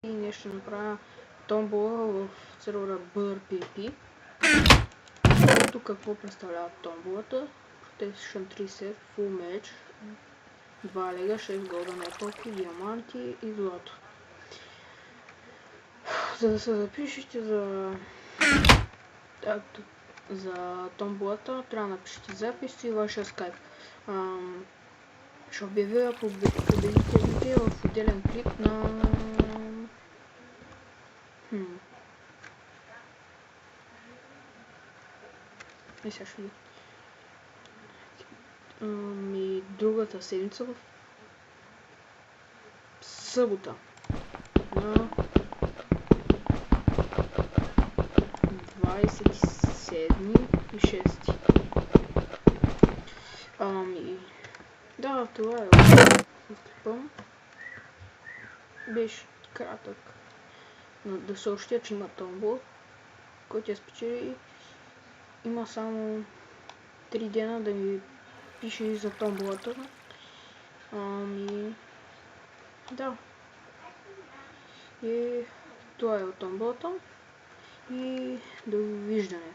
И ние ще направя томбола в сервера BRPP. Тук какво представлява томболата? Protection 3 set, Full Match, 2 лега, 6 голден епълки, диаманти и злато. За да се запишете за томболата, трябва да напишете запис и вашия скайп. Ще обявя победителите в отделен клип на... И сега ще видим. Другата седмица в събота на 27 и 6. Да, това е клипа. Беше кратък. Да съобщя, че има томбол, който я спечели. Има само 3 дена да ми пише за томболата. Да. И това е от томболата. И довиждане.